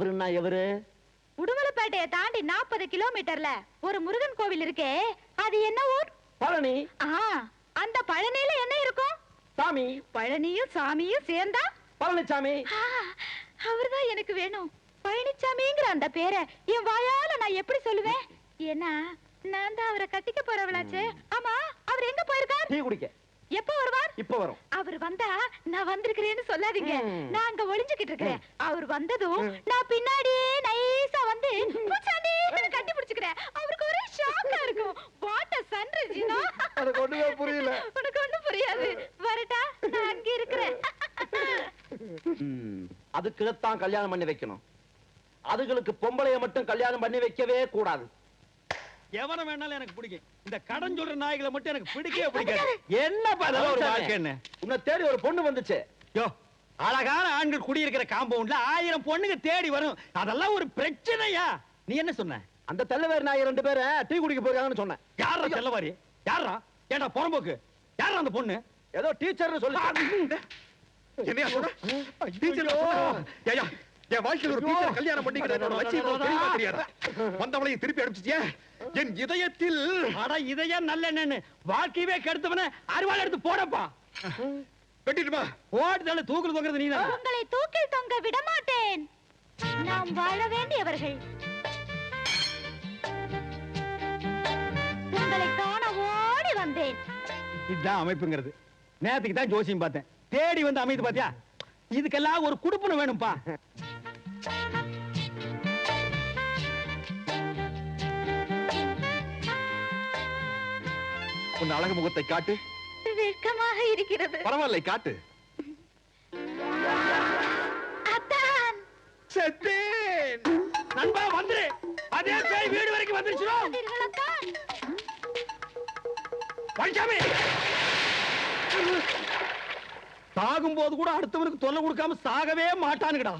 அவருன்னா எவரு? உடுமலைப்பேட்டையை தாண்டி 40 கிலோமீட்டர்ல ஒரு முருகன் கோவில் இருக்கே, அது என்ன ஊர்? பழனி. அந்த பழனியில என்ன இருக்கும்? சாமி. பழனியும் சாமியும் சேர்ந்தா பழனிசாமி. அவர்தான் எனக்கு வேணும். பழனிசாமிங்கிற அந்த பேரை என் வாயால நான் எப்படி சொல்லுவேன்? ஏன்னா நான் தான் அவரை கட்டிக்க போறவளாச்சே. ஆமா, அவர் எங்க போயிருக்கார்? டீ குடிக்க. எப்ப வருவார்? இப்ப வரும். அவர் வந்தா நான் வந்திருக்கிறேன்னு சொல்லாதீங்க. நான் அங்க ஒளிஞ்சுக்கிட்டு இருக்கிறேன். அவர் வந்ததும் நான் பின்னாடியே நைஸா வந்து பூச்சாண்டின்னு கட்டி பிடிச்சுக்கிறேன். அவருக்கு ஒரே ஷாக்கா இருக்கும். What a sunrise, you know? எனக்கு ஒண்ணுமே புரியல. உனக்கு ஒண்ணும் புரியாது. வரட்டா, நான் அங்க இருக்கிறேன். அதுக்குதான் கல்யாணம் பண்ணி வைக்கணும். அதுகளுக்கு பொம்பளைய மட்டும் கல்யாணம் பண்ணி வைக்கவே கூடாது. எவன வேணாலும் எனக்கு பிடிக்கும். இந்த கடன் சொல்ற நாய்களை மட்டும் எனக்கு பிடிக்கவே பிடிக்காது. என்ன பண்ணல ஒரு வாழ்க்கை என்ன? உன்னை தேடி ஒரு பொண்ணு வந்துச்சு. யோ, அழகான ஆண்கள் குடியிருக்கிற காம்பவுண்ட்ல 1000 பொண்ணுங்க தேடி வரும். அதெல்லாம் ஒரு பிரச்சனையா? நீ என்ன சொன்ன? அந்த தெல்லவேர் நாய் 2 பேரை டீ குடிக்க போறாங்கன்னு சொன்னேன். யாரா தெல்லவாரி? யாரா? ஏண்டா புறம்போக்கு? யாரா அந்த பொண்ணு? ஏதோ டீச்சர்னு சொல்லி. என்னையா சொல்ற? டீச்சர் ஐயா, என் வாழ்க்கையில் ஒரு டீச்சர் கல்யாணம் பண்ணிக்கிறேன் வச்சு தெரியுமா தெரியாதா? வந்தவளையும் திருப்பி அனுப்பிச்சிட்டியா? என் இதயத்தில் அட இதயம் நல்ல என்னன்னு வாழ்க்கையவே கெடுத்தவன அருவாள் எடுத்து போடப்பா. வெட்டிடுமா? ஓடுதல தூக்குல தொங்குறது நீதான். உங்களை தூக்கில் தொங்க விட மாட்டேன். நாம் வாழ வேண்டியவர்கள். உங்களை காண ஓடி வந்தேன். இதுதான் அமைப்புங்கிறது. நேத்துக்கு தான் ஜோசியம் பார்த்தேன். தேடி வந்து அமைது பாத்தியா? இதுக்கெல்லாம் ஒரு குடுப்பன வேணும்பா. உன் அழகு முகத்தை காட்டு. வெட்கமாக இருக்கிறது. பரவாயில்லை, காட்டு. அத்தான், செத்தேன். நண்பா வந்துரு. அதே பேய் வீடு வரைக்கும் வந்துருச்சுடா. அத்தான். பஞ்சாமி சாகும் போது கூட அடுத்தவனுக்கு தொல்லை கொடுக்காம சாகவே மாட்டானுங்கடா.